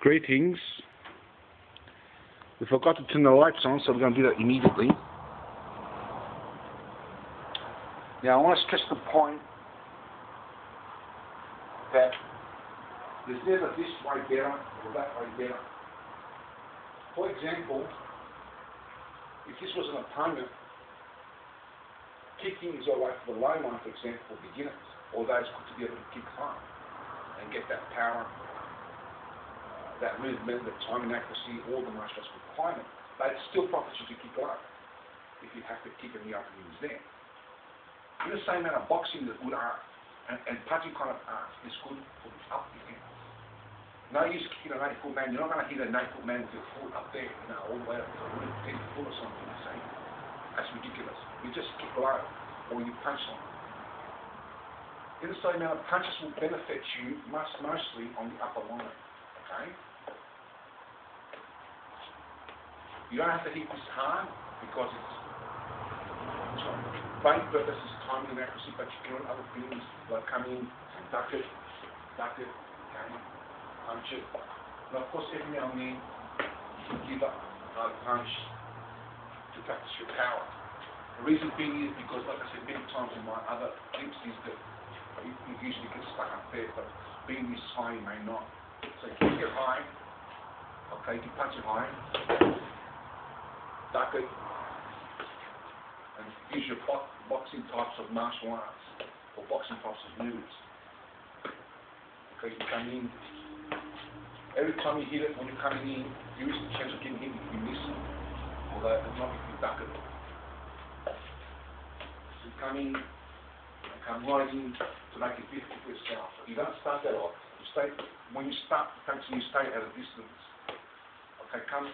Greetings. We forgot to turn the lights on, so we're going to do that immediately. Now I want to stress the point that there's never this way better or that way better. For example, if this was an opponent, kicking is all right for the low one, for example, for beginners, although it's good to be able to kick high and get that power, that movement, the timing accuracy, all the martial arts requirement. But it still profits you to kick low if you have to kick and the opening is there. In the same manner, boxing is good art, and punching kind of art is good for the up defense. No use kicking an 8-foot man. You're not going to hit an 8-foot man with your foot up there, all the way up to 10 foot or something. That's ridiculous. You just kick low, or you punch on. In the same manner, punches will benefit you mostly on the upper line. Okay? You don't have to hit this hard because it's main purpose is timing and accuracy, but you can do other things like come in and duck it, okay, punch it. And of course, every now and then you can give up a punch to practice your power. The reason being is because, like I said many times in my other clips, is that you usually get stuck up there, but being this high, you may not. So you get high, okay, you punch it high, duck it, and use your boxing types of martial arts, or boxing types of moves. Okay, you come in, every time you hit it, when you're coming in, you risk the chance of getting hit if you miss it, although not if you duck it. So you come in, and come right in to make it difficult for yourself. You don't start that off. When you start punching, you stay at a distance. Okay, come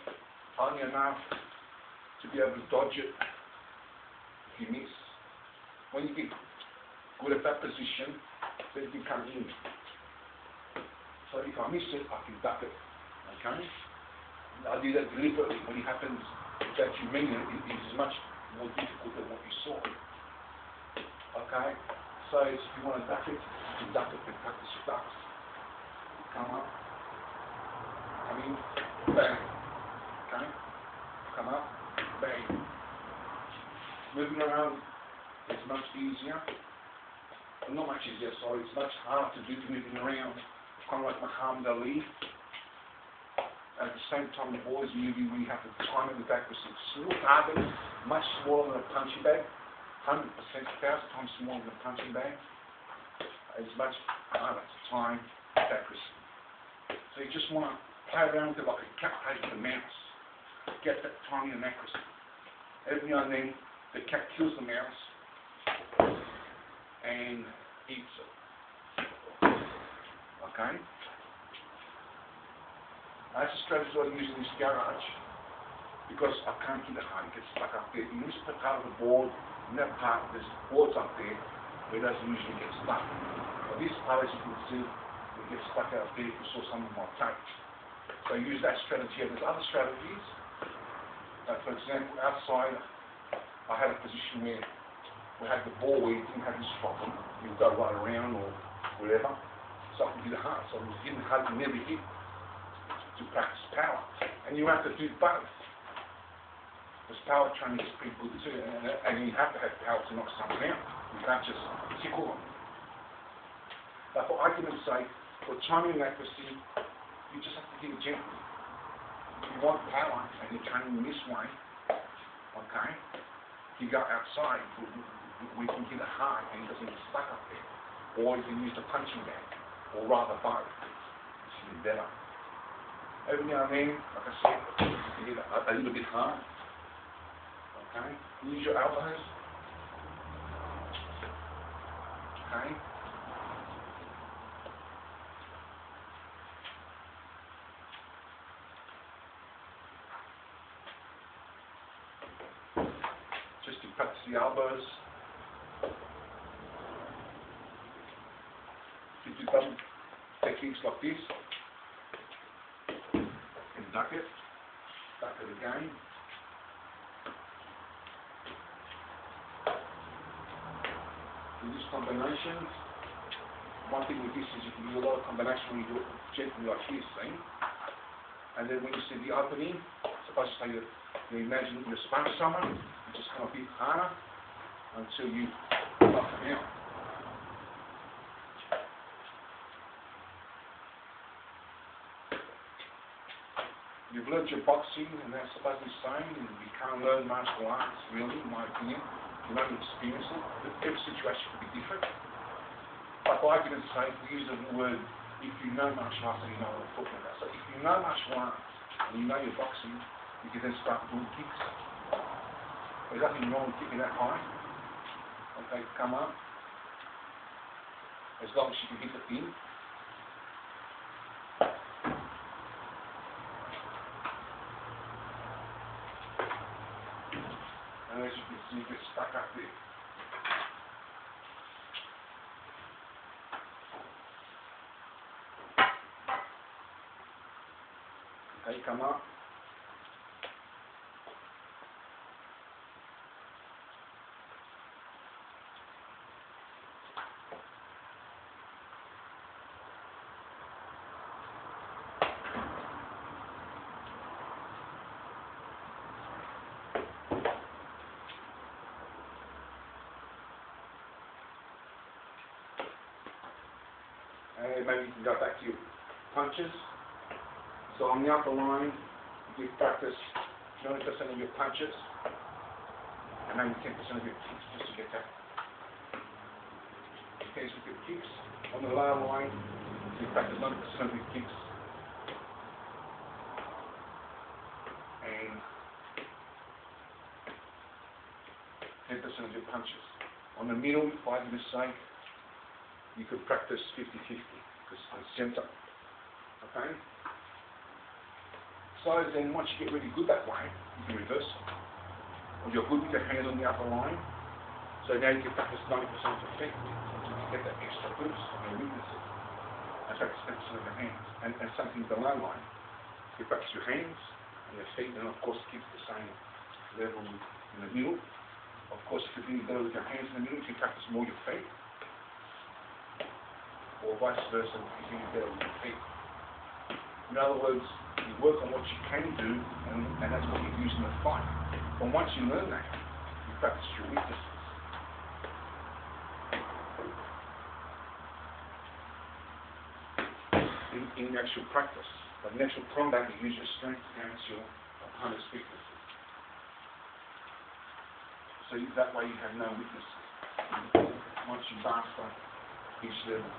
high enough to be able to dodge it if you miss. When you get good at that position, then you come in. So if I miss it, I can duck it. Okay? I do that deliberately. When it happens that you mean it, it is much more difficult than what you saw. Okay? So if you want to duck it, you can duck it and practice your ducks. Come up, come in, bang. Okay? Come up, bang. Moving around is much easier. Well, not much easier, sorry. It's much harder to do moving around. Kind of like Muhammad Ali. At the same time, the ball is moving, we have to time it with accuracy. Small target, much smaller than a punching bag. 100%, 1,000 times smaller than a punching bag. It's much harder to time with accuracy. So you just want to play around with it like a cat plays with a mouse. Get that timing and accuracy. Every now and then, the cat kills the mouse and eats it. Okay? That's a strategy I use in this garage because I can't hit it hard. It gets stuck up there. You use the part of the board, in that part, there's boards up there where it doesn't usually get stuck. But this part, as you can see, it gets stuck out there if you saw some of my tapes. So I use that strategy, and there's other strategies. For example, outside, I had a position where we had the ball where you didn't have this problem. You would go right around or wherever. So I could hit it hard. So I was hitting hard and never hit to practice power. And you have to do both. Because power training is pretty good too. And you have to have power to knock someone out. You can't just tickle them. But for argument's sake, for timing and accuracy, you just have to hit it gently. If you want power and you're training this way, okay, you go outside where you can hit it hard and it doesn't get stuck up there. Or you can use the punching bag, or rather both. It's even better. Every now and then, like I said, you can hit it a little bit hard. Okay, use your elbows. Okay. Just to practice the elbows. If you do double techniques like this, and duck it again. In these combinations, one thing with this is you can do a lot of combination when you do it gently like this, see? And then when you see the opening, suppose you say you imagine you're a sponge somewhere, you just come a bit harder until you knock them out. You've learned your boxing, and that's supposed to be the same, and you can't learn martial arts, really, in my opinion. You don't experience it. Every situation could be different. But for argument's sake, we use the word, if you know martial arts, then you know what I'm talking about. So if you know martial arts, and you know your boxing, you can then start doing kicks. There's nothing wrong with kicking that high. Okay, come up. As long as you can hit the pin. And as you can see, you get stuck up there. Okay, come up. And maybe you can go back to your punches. So on the upper line, you practice 90% of your punches, and maybe 10% of your kicks just to get that. Depends with your kicks. On the lower line, you practice 90% of your kicks, and 10% of your punches. On the middle, for argument's sake, you could practice 50-50, because it's the center. Okay? So then once you get really good that way, you can reverse it. Or you're good with your hands on the upper line, so now you can practice 90% of your feet. You get that extra boost on your weaknesses. And practice 10% of your hands. And something below line, you practice your hands and your feet, and of course keep the same level in the middle. Of course, if you're doing better with your hands in the middle, you can practice more your feet. Or vice versa, if you're doing better with your feet. In other words, you work on what you can do, and that's what you use in the fight. And once you learn that, you practice your weaknesses. In actual practice. But in actual combat, you use your strength against your opponent's weaknesses. So that way you have no weaknesses. Once you master each level.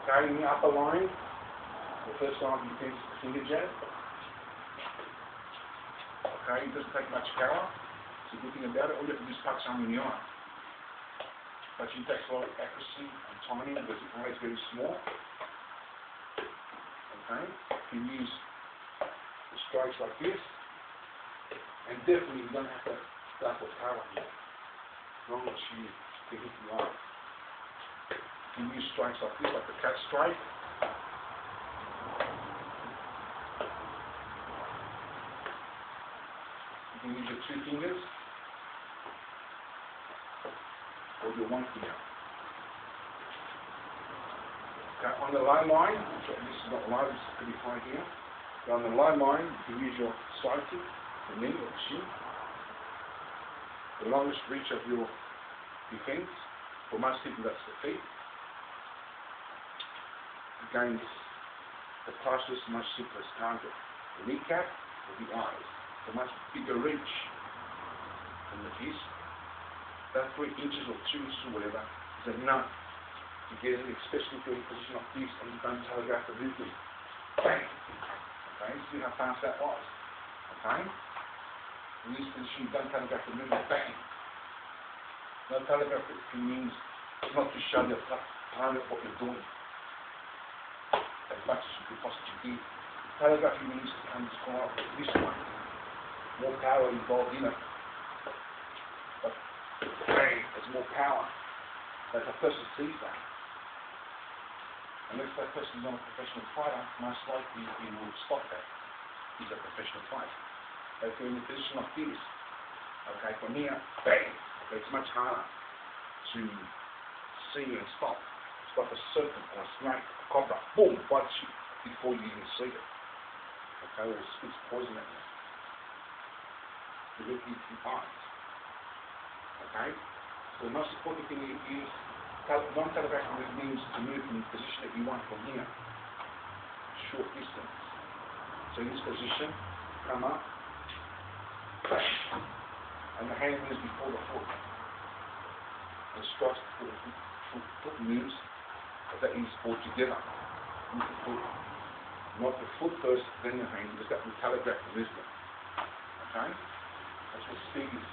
Okay, in the upper line, the first line of defense is the finger jab. Okay, it doesn't take much power. It's a good thing about it. All you have to do is touch something in the eye. But it takes a lot of accuracy and timing because the eye is very small. Okay, you can use the strikes like this. And definitely you don't have to start with power here. As long as you can hit the eye. You can use strikes like this, like the cat strike. You can use your two fingers or your one finger. Okay, on the low line, this is not low, this is pretty high here. But on the low line, you can use your side kick, the knee or the shin. The longest reach of your defense, for most people that's the feet. Against the fastest, most simplest target, the kneecap or the eyes. The much bigger reach than the fist. That 3 inches or 2 inches or whatever is enough to get it, especially if you're in a position like this and you don't telegraph the movement. Bang! Okay, see how fast that was. Okay? In this position, you don't telegraph the movement. Bang! No telegraph means not to show your opponent what you're doing. As much as you could possibly do. Telegraphy means it comes from this one. More power involved in it. But bang, there's more power. But the person sees that. Unless that person is not a professional fighter, most likely he will stop that. He's a professional fighter. But if you're in a position like this, okay, from here, bang, okay, it's much harder to see and stop. It's like a serpent or a snake, a cobra, boom, bites you before you even see it. Okay, or spits poison at you. You look into the eyes. Okay? So the most important thing you use, non-telegraphic means to move from the position that you want from here, short distance. So in this position, come up, bang, and the hand moves before the foot. And strikes before the foot moves, but that is all together with the foot. Not the foot first, then the hand, because that will telegraph the movement. Okay? That's what speed is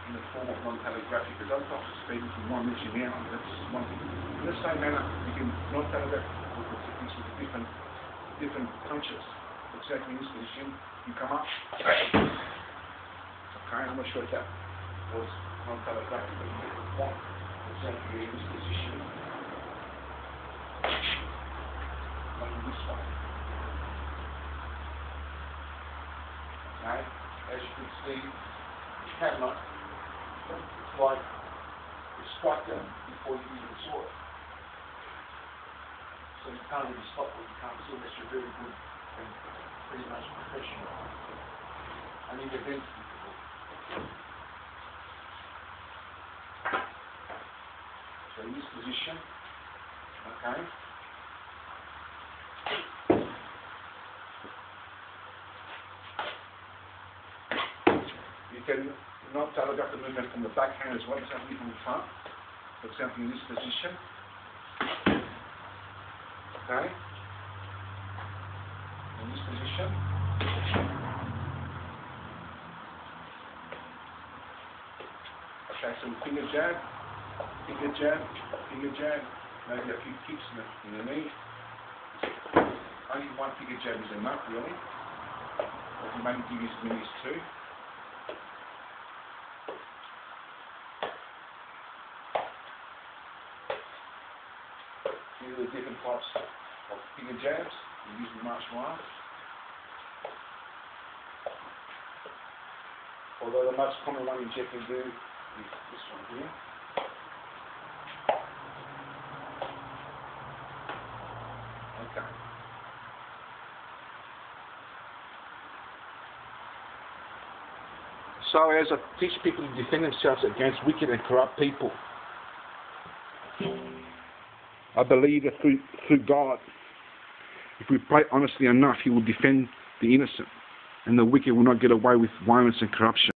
in the form of non-telegraphic. It doesn't cost speed from 1 inch an hour. That's one thing. In the same manner, you can non-telegraph with techniques with different punches. For example, in this position, you come up. Okay, I'm not sure if that was non-telegraphic, but you get the point. For example, you're in this position. Like this way. Okay, as you can see, the camera, it's like you strike them before you even saw it. So you can't really stop what you can't see unless you're very good and pretty much professional. And in events difficult. So in this position, okay. You can not telegraph the movement from the backhand as well, exactly from the front. For example, in this position. Okay? In this position. Okay, so finger jab, finger jab, finger jab. Maybe a few kicks in the knee. Only one finger jab is enough, really. Or you maybe give as many as two. These are the different types of finger jabs we use in martial arts. Although the most common one in Japan do is this one here. Okay. So as I teach people to defend themselves against wicked and corrupt people, I believe that through God, if we pray honestly enough, He will defend the innocent, and the wicked will not get away with violence and corruption.